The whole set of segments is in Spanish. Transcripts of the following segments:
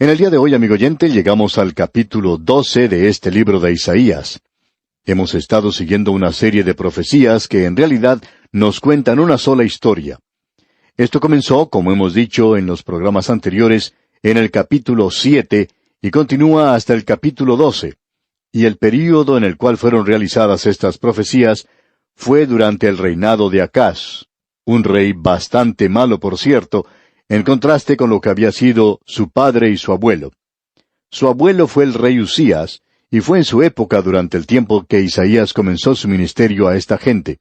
En el día de hoy, amigo oyente, llegamos al capítulo 12 de este libro de Isaías. Hemos estado siguiendo una serie de profecías que en realidad nos cuentan una sola historia. Esto comenzó, como hemos dicho en los programas anteriores, en el capítulo 7 y continúa hasta el capítulo 12. Y el período en el cual fueron realizadas estas profecías fue durante el reinado de Acaz, un rey bastante malo, por cierto, en contraste con lo que había sido su padre y su abuelo. Su abuelo fue el rey Usías, y fue en su época durante el tiempo que Isaías comenzó su ministerio a esta gente.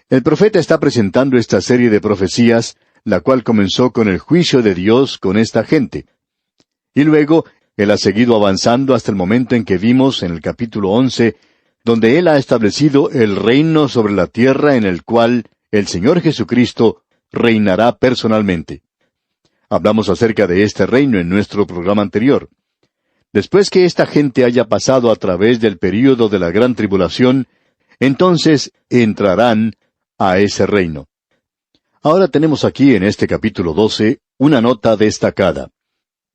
El profeta está presentando esta serie de profecías, la cual comenzó con el juicio de Dios con esta gente. Y luego, él ha seguido avanzando hasta el momento en que vimos en el capítulo 11, donde él ha establecido el reino sobre la tierra en el cual el Señor Jesucristo reinará personalmente. Hablamos acerca de este reino en nuestro programa anterior. Después que esta gente haya pasado a través del período de la gran tribulación, entonces entrarán a ese reino. Ahora tenemos aquí en este capítulo 12 una nota destacada.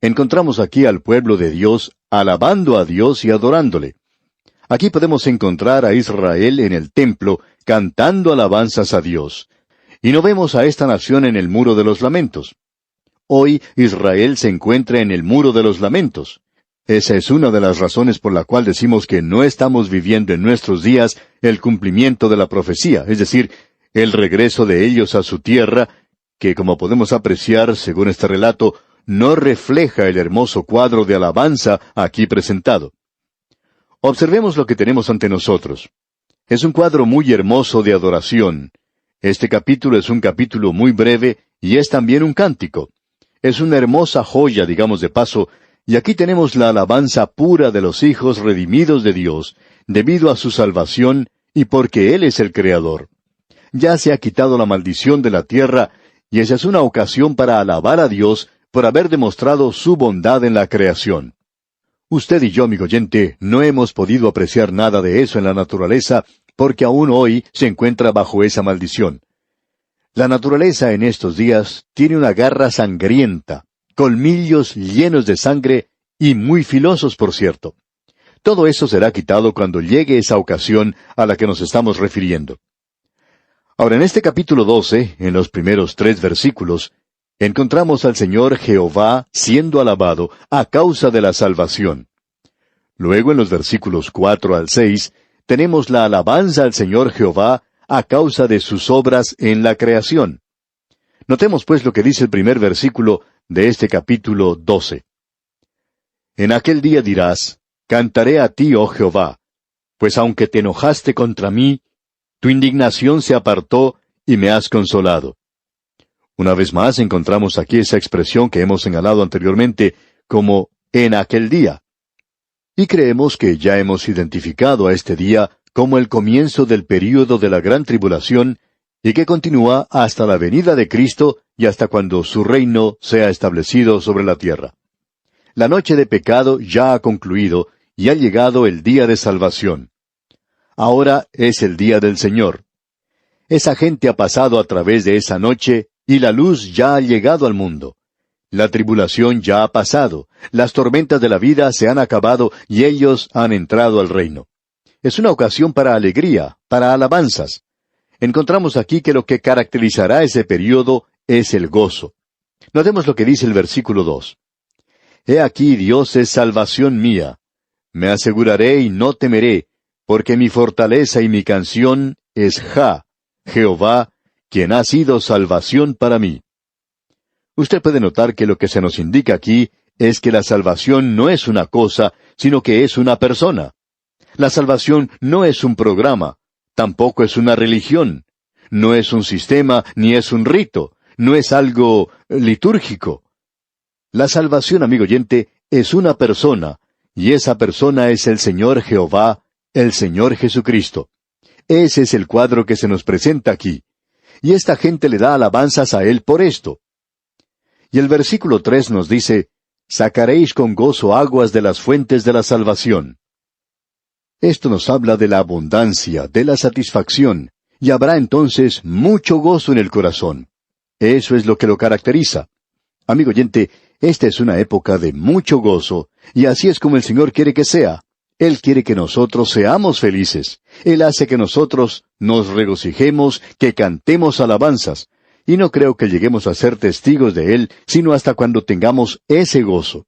Encontramos aquí al pueblo de Dios alabando a Dios y adorándole. Aquí podemos encontrar a Israel en el templo cantando alabanzas a Dios. Y no vemos a esta nación en el muro de los lamentos. Hoy Israel se encuentra en el muro de los lamentos. Esa es una de las razones por la cual decimos que no estamos viviendo en nuestros días el cumplimiento de la profecía, es decir, el regreso de ellos a su tierra, que como podemos apreciar, según este relato, no refleja el hermoso cuadro de alabanza aquí presentado. Observemos lo que tenemos ante nosotros. Es un cuadro muy hermoso de adoración. Este capítulo es un capítulo muy breve y es también un cántico. Es una hermosa joya, digamos de paso, y aquí tenemos la alabanza pura de los hijos redimidos de Dios, debido a su salvación y porque Él es el Creador. Ya se ha quitado la maldición de la tierra, y esa es una ocasión para alabar a Dios por haber demostrado su bondad en la creación. Usted y yo, amigo oyente, no hemos podido apreciar nada de eso en la naturaleza, porque aún hoy se encuentra bajo esa maldición. La naturaleza en estos días tiene una garra sangrienta, colmillos llenos de sangre y muy filosos, por cierto. Todo eso será quitado cuando llegue esa ocasión a la que nos estamos refiriendo. Ahora, en este capítulo 12, en los primeros 3 versículos, encontramos al Señor Jehová siendo alabado a causa de la salvación. Luego, en los versículos 4 al 6, tenemos la alabanza al Señor Jehová a causa de sus obras en la creación. Notemos pues lo que dice el primer versículo de este capítulo 12. En aquel día dirás, cantaré a ti, oh Jehová, pues aunque te enojaste contra mí, tu indignación se apartó y me has consolado. Una vez más encontramos aquí esa expresión que hemos señalado anteriormente como en aquel día. Y creemos que ya hemos identificado a este día como el comienzo del período de la gran tribulación y que continúa hasta la venida de Cristo y hasta cuando su reino sea establecido sobre la tierra. La noche de pecado ya ha concluido y ha llegado el día de salvación. Ahora es el día del Señor. Esa gente ha pasado a través de esa noche y la luz ya ha llegado al mundo. La tribulación ya ha pasado, las tormentas de la vida se han acabado y ellos han entrado al reino. Es una ocasión para alegría, para alabanzas. Encontramos aquí que lo que caracterizará ese período es el gozo. Notemos lo que dice el versículo 2. He aquí Dios es salvación mía. Me aseguraré y no temeré, porque mi fortaleza y mi canción es Jehová, quien ha sido salvación para mí. Usted puede notar que lo que se nos indica aquí es que la salvación no es una cosa, sino que es una persona. La salvación no es un programa, tampoco es una religión, no es un sistema ni es un rito, no es algo litúrgico. La salvación, amigo oyente, es una persona, y esa persona es el Señor Jehová, el Señor Jesucristo. Ese es el cuadro que se nos presenta aquí. Y esta gente le da alabanzas a Él por esto. Y el versículo 3 nos dice, sacaréis con gozo aguas de las fuentes de la salvación. Esto nos habla de la abundancia, de la satisfacción, y habrá entonces mucho gozo en el corazón. Eso es lo que lo caracteriza. Amigo oyente, esta es una época de mucho gozo, y así es como el Señor quiere que sea. Él quiere que nosotros seamos felices. Él hace que nosotros nos regocijemos, que cantemos alabanzas. Y no creo que lleguemos a ser testigos de Él, sino hasta cuando tengamos ese gozo.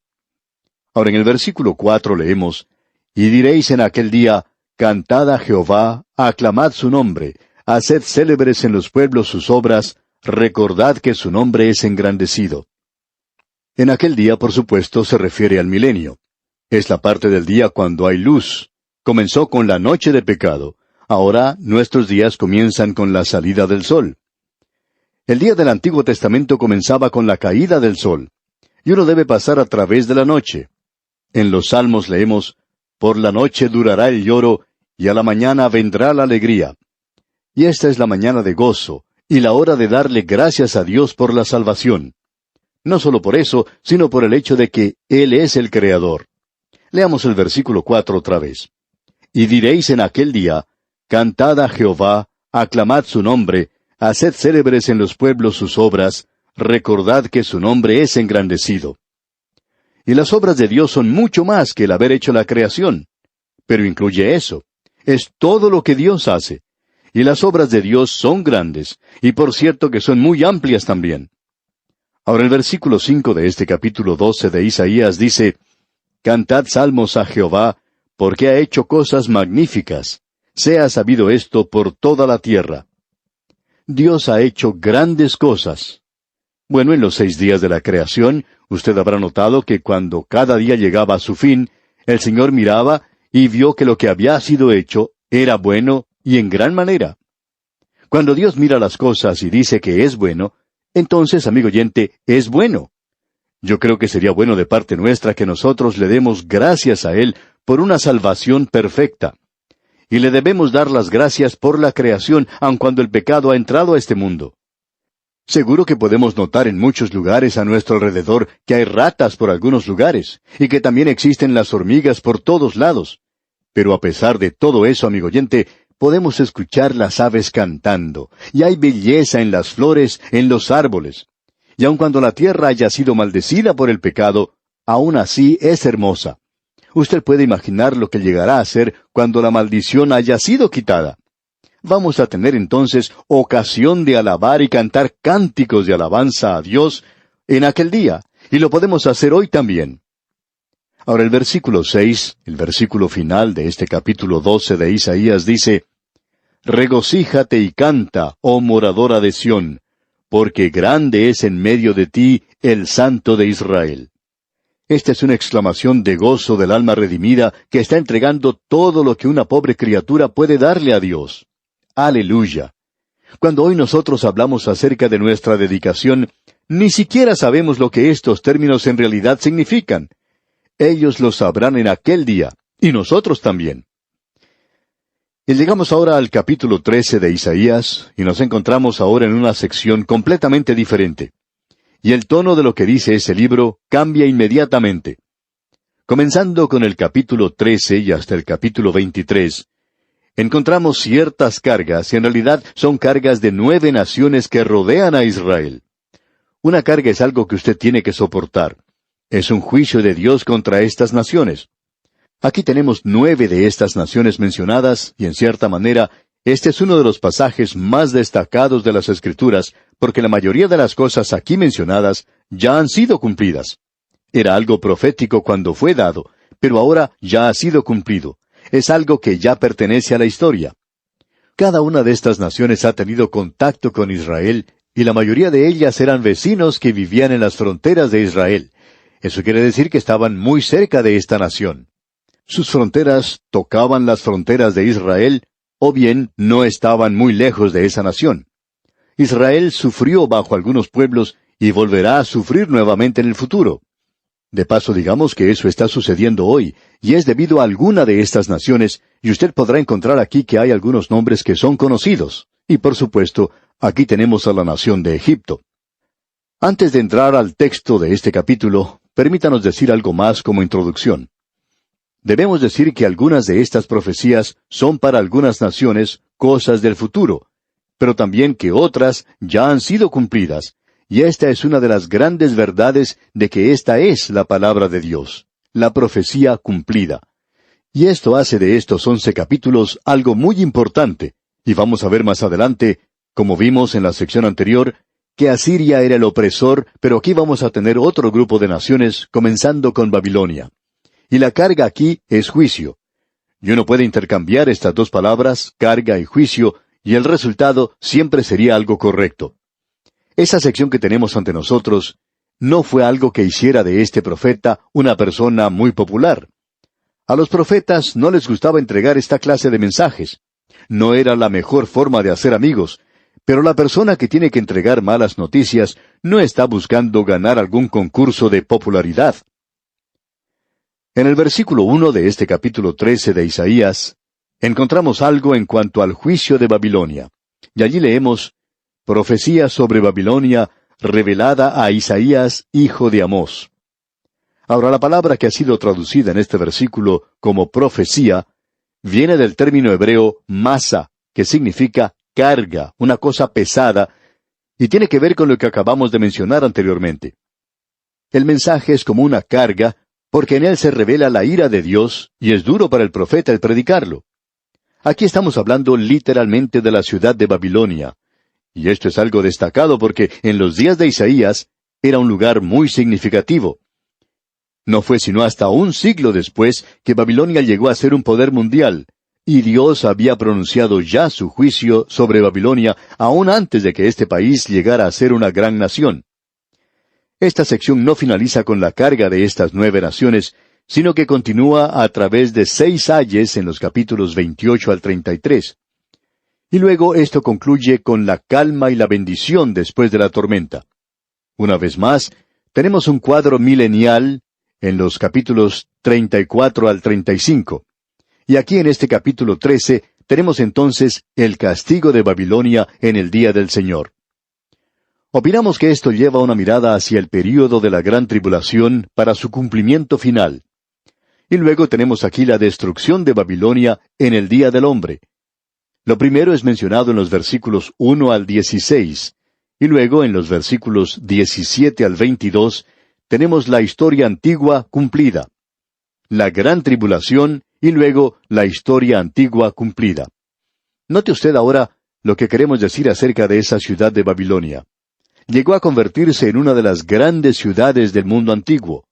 Ahora en el versículo 4 leemos, «Y diréis en aquel día, cantad a Jehová, aclamad su nombre, haced célebres en los pueblos sus obras, recordad que su nombre es engrandecido». En aquel día, por supuesto, se refiere al milenio. Es la parte del día cuando hay luz. Comenzó con la noche de pecado. Ahora nuestros días comienzan con la salida del sol. El día del Antiguo Testamento comenzaba con la caída del sol. Y uno debe pasar a través de la noche. En los Salmos leemos, «Por la noche durará el lloro, y a la mañana vendrá la alegría». Y esta es la mañana de gozo, y la hora de darle gracias a Dios por la salvación. No solo por eso, sino por el hecho de que Él es el Creador. Leamos el versículo 4 otra vez. «Y diréis en aquel día, cantad a Jehová, aclamad su nombre, haced célebres en los pueblos sus obras, recordad que su nombre es engrandecido». Y las obras de Dios son mucho más que el haber hecho la creación. Pero incluye eso. Es todo lo que Dios hace. Y las obras de Dios son grandes, y por cierto que son muy amplias también. Ahora el versículo 5 de este capítulo 12 de Isaías dice, «Cantad salmos a Jehová, porque ha hecho cosas magníficas. Sea sabido esto por toda la tierra». Dios ha hecho grandes cosas. Bueno, en los 6 días de la creación, usted habrá notado que cuando cada día llegaba a su fin, el Señor miraba y vio que lo que había sido hecho era bueno y en gran manera. Cuando Dios mira las cosas y dice que es bueno, entonces, amigo oyente, es bueno. Yo creo que sería bueno de parte nuestra que nosotros le demos gracias a Él por una salvación perfecta. Y le debemos dar las gracias por la creación, aun cuando el pecado ha entrado a este mundo. Seguro que podemos notar en muchos lugares a nuestro alrededor que hay ratas por algunos lugares, y que también existen las hormigas por todos lados. Pero a pesar de todo eso, amigo oyente, podemos escuchar las aves cantando, y hay belleza en las flores, en los árboles. Y aun cuando la tierra haya sido maldecida por el pecado, aún así es hermosa. Usted puede imaginar lo que llegará a ser cuando la maldición haya sido quitada. Vamos a tener entonces ocasión de alabar y cantar cánticos de alabanza a Dios en aquel día, y lo podemos hacer hoy también. Ahora el versículo 6, el versículo final de este capítulo 12 de Isaías dice, «Regocíjate y canta, oh moradora de Sión, porque grande es en medio de ti el Santo de Israel». Esta es una exclamación de gozo del alma redimida que está entregando todo lo que una pobre criatura puede darle a Dios. ¡Aleluya! Cuando hoy nosotros hablamos acerca de nuestra dedicación, ni siquiera sabemos lo que estos términos en realidad significan. Ellos lo sabrán en aquel día, y nosotros también. Y llegamos ahora al capítulo 13 de Isaías, y nos encontramos ahora en una sección completamente diferente. Y el tono de lo que dice ese libro cambia inmediatamente. Comenzando con el capítulo 13 y hasta el capítulo 23, encontramos ciertas cargas, y en realidad son cargas de 9 naciones que rodean a Israel. Una carga es algo que usted tiene que soportar. Es un juicio de Dios contra estas naciones. Aquí tenemos 9 de estas naciones mencionadas, y en cierta manera, este es uno de los pasajes más destacados de las Escrituras, porque la mayoría de las cosas aquí mencionadas ya han sido cumplidas. Era algo profético cuando fue dado, pero ahora ya ha sido cumplido. Es algo que ya pertenece a la historia. Cada una de estas naciones ha tenido contacto con Israel, y la mayoría de ellas eran vecinos que vivían en las fronteras de Israel. Eso quiere decir que estaban muy cerca de esta nación. Sus fronteras tocaban las fronteras de Israel, o bien no estaban muy lejos de esa nación. Israel sufrió bajo algunos pueblos y volverá a sufrir nuevamente en el futuro. De paso, digamos que eso está sucediendo hoy, y es debido a alguna de estas naciones, y usted podrá encontrar aquí que hay algunos nombres que son conocidos. Y por supuesto, aquí tenemos a la nación de Egipto. Antes de entrar al texto de este capítulo, permítanos decir algo más como introducción. Debemos decir que algunas de estas profecías son para algunas naciones cosas del futuro, pero también que otras ya han sido cumplidas, Y esta es una de las grandes verdades de que esta es la palabra de Dios, la profecía cumplida. Y esto hace de estos 11 capítulos algo muy importante, y vamos a ver más adelante, como vimos en la sección anterior, que Asiria era el opresor, pero aquí vamos a tener otro grupo de naciones, comenzando con Babilonia. Y la carga aquí es juicio. Y uno puede intercambiar estas dos palabras, carga y juicio, y el resultado siempre sería algo correcto. Esa sección que tenemos ante nosotros no fue algo que hiciera de este profeta una persona muy popular. A los profetas no les gustaba entregar esta clase de mensajes. No era la mejor forma de hacer amigos, pero la persona que tiene que entregar malas noticias no está buscando ganar algún concurso de popularidad. En el versículo 1 de este capítulo 13 de Isaías, encontramos algo en cuanto al juicio de Babilonia. Y allí leemos, profecía sobre Babilonia revelada a Isaías, hijo de Amós. Ahora, la palabra que ha sido traducida en este versículo como profecía, viene del término hebreo masa, que significa carga, una cosa pesada, y tiene que ver con lo que acabamos de mencionar anteriormente. El mensaje es como una carga, porque en él se revela la ira de Dios, y es duro para el profeta el predicarlo. Aquí estamos hablando literalmente de la ciudad de Babilonia, y esto es algo destacado porque en los días de Isaías era un lugar muy significativo. No fue sino hasta un siglo después que Babilonia llegó a ser un poder mundial, y Dios había pronunciado ya su juicio sobre Babilonia aún antes de que este país llegara a ser una gran nación. Esta sección no finaliza con la carga de estas 9 naciones, sino que continúa a través de 6 ayes en los capítulos 28 al 33. Y luego esto concluye con la calma y la bendición después de la tormenta. Una vez más, tenemos un cuadro milenial en los capítulos 34 al 35. Y aquí en este capítulo 13 tenemos entonces el castigo de Babilonia en el día del Señor. Opinamos que esto lleva una mirada hacia el período de la gran tribulación para su cumplimiento final. Y luego tenemos aquí la destrucción de Babilonia en el día del hombre. Lo primero es mencionado en los versículos 1 al 16, y luego en los versículos 17 al 22 tenemos la historia antigua cumplida. La gran tribulación y luego la historia antigua cumplida. Note usted ahora lo que queremos decir acerca de esa ciudad de Babilonia. Llegó a convertirse en una de las grandes ciudades del mundo antiguo.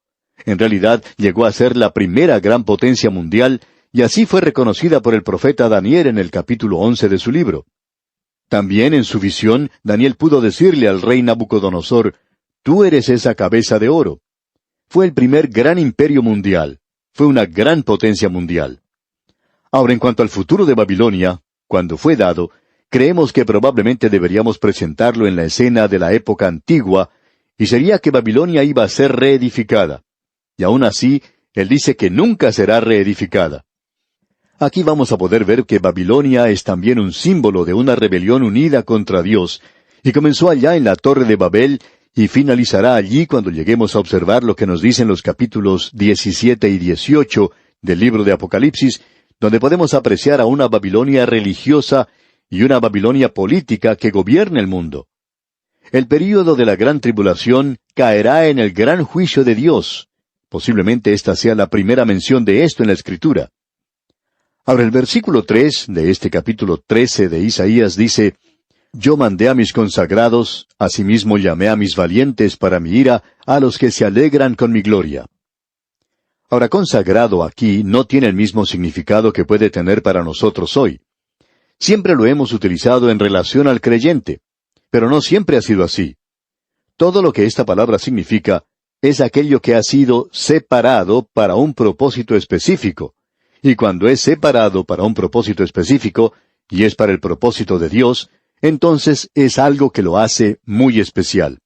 En realidad, llegó a ser la primera gran potencia mundial, y así fue reconocida por el profeta Daniel en el capítulo 11 de su libro. También en su visión, Daniel pudo decirle al rey Nabucodonosor, «Tú eres esa cabeza de oro». Fue el primer gran imperio mundial. Fue una gran potencia mundial. Ahora, en cuanto al futuro de Babilonia, cuando fue dado, creemos que probablemente deberíamos presentarlo en la escena de la época antigua, y sería que Babilonia iba a ser reedificada. Y aún así, él dice que nunca será reedificada. Aquí vamos a poder ver que Babilonia es también un símbolo de una rebelión unida contra Dios, y comenzó allá en la Torre de Babel, y finalizará allí cuando lleguemos a observar lo que nos dicen los capítulos 17 y 18 del libro de Apocalipsis, donde podemos apreciar a una Babilonia religiosa y una Babilonia política que gobierna el mundo. El período de la gran tribulación caerá en el gran juicio de Dios. Posiblemente esta sea la primera mención de esto en la Escritura. Ahora el versículo 3 de este capítulo 13 de Isaías dice, «Yo mandé a mis consagrados, asimismo llamé a mis valientes para mi ira, a los que se alegran con mi gloria». Ahora, consagrado aquí no tiene el mismo significado que puede tener para nosotros hoy. Siempre lo hemos utilizado en relación al creyente, pero no siempre ha sido así. Todo lo que esta palabra significa es aquello que ha sido separado para un propósito específico. Y cuando es separado para un propósito específico, y es para el propósito de Dios, entonces es algo que lo hace muy especial.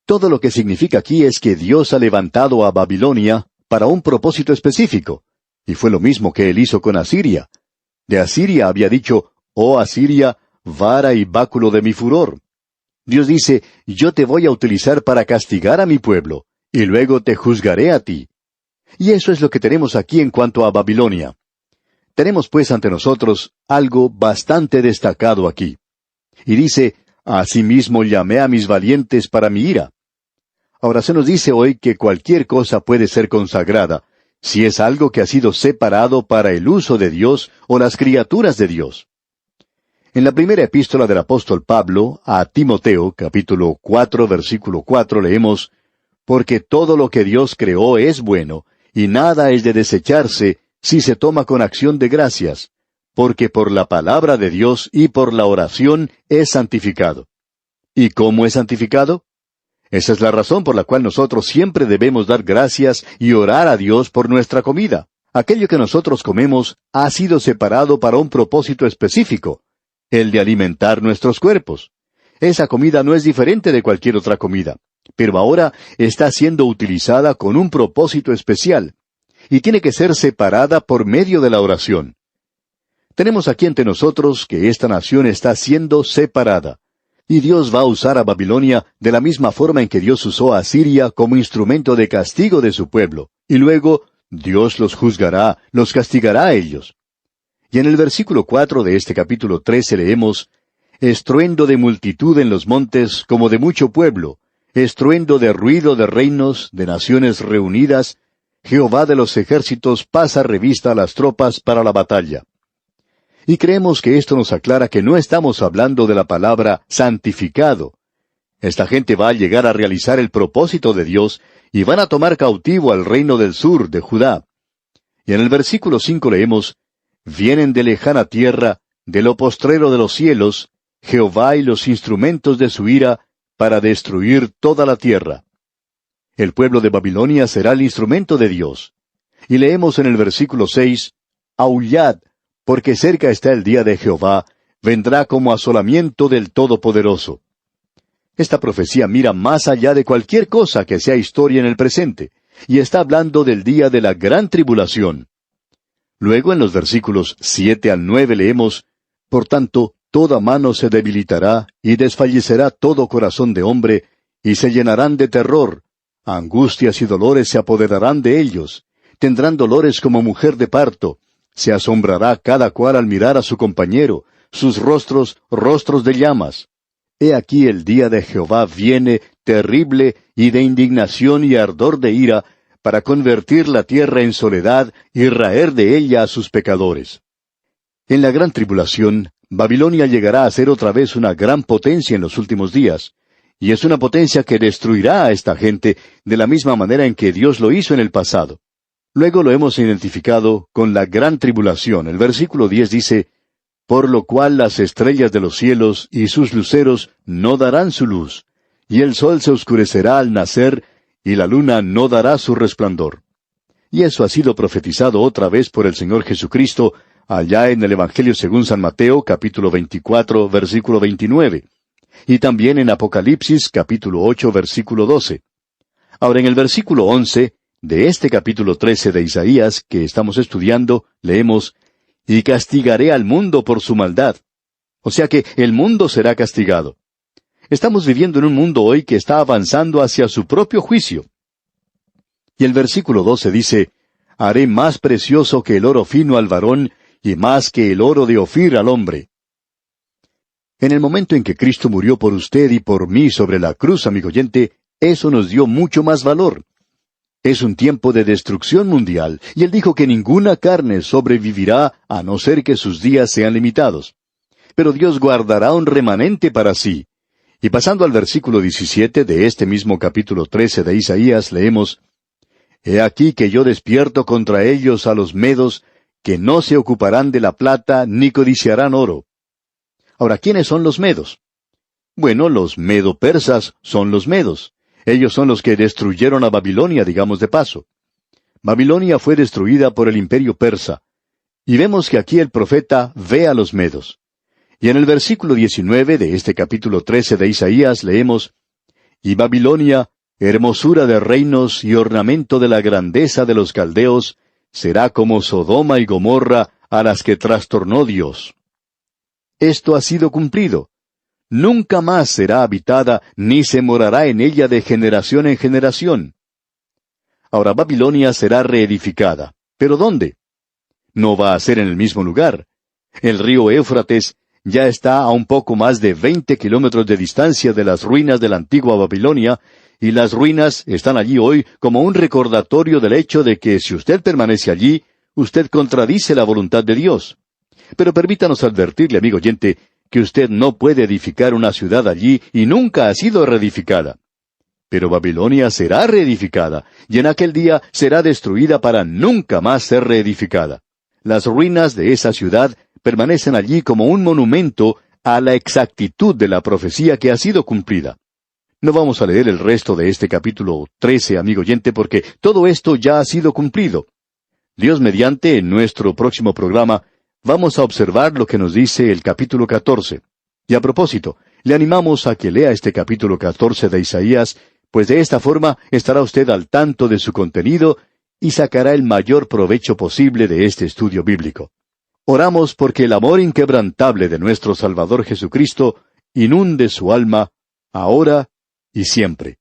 Todo lo que significa aquí es que Dios ha levantado a Babilonia para un propósito específico, y fue lo mismo que él hizo con Asiria. De Asiria había dicho, «Oh Asiria, vara y báculo de mi furor». Dios dice, «Yo te voy a utilizar para castigar a mi pueblo, y luego te juzgaré a ti». Y eso es lo que tenemos aquí en cuanto a Babilonia. Tenemos pues ante nosotros algo bastante destacado aquí. Y dice, Asimismo llamé a mis valientes para mi ira. Ahora se nos dice hoy que cualquier cosa puede ser consagrada, si es algo que ha sido separado para el uso de Dios o las criaturas de Dios. En la primera epístola del apóstol Pablo a Timoteo, capítulo 4, versículo 4, leemos, «Porque todo lo que Dios creó es bueno, y nada es de desecharse si se toma con acción de gracias, porque por la palabra de Dios y por la oración es santificado». ¿Y cómo es santificado? Esa es la razón por la cual nosotros siempre debemos dar gracias y orar a Dios por nuestra comida. Aquello que nosotros comemos ha sido separado para un propósito específico, el de alimentar nuestros cuerpos. Esa comida no es diferente de cualquier otra comida, pero ahora está siendo utilizada con un propósito especial, y tiene que ser separada por medio de la oración. Tenemos aquí ante nosotros que esta nación está siendo separada. Y Dios va a usar a Babilonia de la misma forma en que Dios usó a Siria como instrumento de castigo de su pueblo. Y luego Dios los juzgará, los castigará a ellos. Y en el versículo 4 de este capítulo 13 leemos, «Estruendo de multitud en los montes como de mucho pueblo, estruendo de ruido de reinos, de naciones reunidas, Jehová de los ejércitos pasa revista a las tropas para la batalla». Y creemos que esto nos aclara que no estamos hablando de la palabra santificado. Esta gente va a llegar a realizar el propósito de Dios y van a tomar cautivo al reino del sur de Judá. Y en el versículo 5 leemos, «Vienen de lejana tierra, de lo postrero de los cielos, Jehová y los instrumentos de su ira, para destruir toda la tierra». El pueblo de Babilonia será el instrumento de Dios. Y leemos en el versículo 6, «Aullad, porque cerca está el día de Jehová, vendrá como asolamiento del Todopoderoso». Esta profecía mira más allá de cualquier cosa que sea historia en el presente, y está hablando del día de la gran tribulación. Luego en los versículos 7 al 9 leemos, «Por tanto, toda mano se debilitará, y desfallecerá todo corazón de hombre, y se llenarán de terror, angustias y dolores se apoderarán de ellos, tendrán dolores como mujer de parto, se asombrará cada cual al mirar a su compañero, sus rostros, rostros de llamas. He aquí el día de Jehová viene, terrible, y de indignación y ardor de ira, para convertir la tierra en soledad y raer de ella a sus pecadores. En la gran tribulación, Babilonia llegará a ser otra vez una gran potencia en los últimos días, y es una potencia que destruirá a esta gente de la misma manera en que Dios lo hizo en el pasado. Luego lo hemos identificado con la gran tribulación. El versículo 10 dice, «Por lo cual las estrellas de los cielos y sus luceros no darán su luz, y el sol se oscurecerá al nacer, y la luna no dará su resplandor». Y eso ha sido profetizado otra vez por el Señor Jesucristo, allá en el Evangelio según San Mateo, capítulo 24, versículo 29, y también en Apocalipsis, capítulo 8, versículo 12. Ahora en el versículo 11, de este capítulo 13 de Isaías que estamos estudiando, leemos, «Y castigaré al mundo por su maldad». O sea que el mundo será castigado. Estamos viviendo en un mundo hoy que está avanzando hacia su propio juicio. Y el versículo 12 dice, «Haré más precioso que el oro fino al varón, y más que el oro de Ofir al hombre». En el momento en que Cristo murió por usted y por mí sobre la cruz, amigo oyente, eso nos dio mucho más valor. Es un tiempo de destrucción mundial, y Él dijo que ninguna carne sobrevivirá a no ser que sus días sean limitados. Pero Dios guardará un remanente para sí. Y pasando al versículo 17 de este mismo capítulo 13 de Isaías, leemos, «He aquí que yo despierto contra ellos a los medos, que no se ocuparán de la plata ni codiciarán oro». Ahora, ¿quiénes son los medos? Bueno, los medo-persas son los medos. Ellos son los que destruyeron a Babilonia, digamos de paso. Babilonia fue destruida por el imperio persa. Y vemos que aquí el profeta ve a los medos. Y en el versículo 19 de este capítulo 13 de Isaías leemos, «Y Babilonia, hermosura de reinos y ornamento de la grandeza de los caldeos, será como Sodoma y Gomorra a las que trastornó Dios». Esto ha sido cumplido. Nunca más será habitada, ni se morará en ella de generación en generación. Ahora Babilonia será reedificada. ¿Pero dónde? No va a ser en el mismo lugar. El río Éufrates ya está a un poco más de 20 kilómetros de distancia de las ruinas de la antigua Babilonia, y las ruinas están allí hoy como un recordatorio del hecho de que si usted permanece allí, usted contradice la voluntad de Dios. Pero permítanos advertirle, amigo oyente, que usted no puede edificar una ciudad allí y nunca ha sido reedificada. Pero Babilonia será reedificada, y en aquel día será destruida para nunca más ser reedificada. Las ruinas de esa ciudad permanecen allí como un monumento a la exactitud de la profecía que ha sido cumplida. No vamos a leer el resto de este capítulo 13, amigo oyente, porque todo esto ya ha sido cumplido. Dios mediante, en nuestro próximo programa, vamos a observar lo que nos dice el capítulo 14. Y a propósito, le animamos a que lea este capítulo 14 de Isaías, pues de esta forma estará usted al tanto de su contenido y sacará el mayor provecho posible de este estudio bíblico. Oramos porque el amor inquebrantable de nuestro Salvador Jesucristo inunde su alma, ahora y siempre.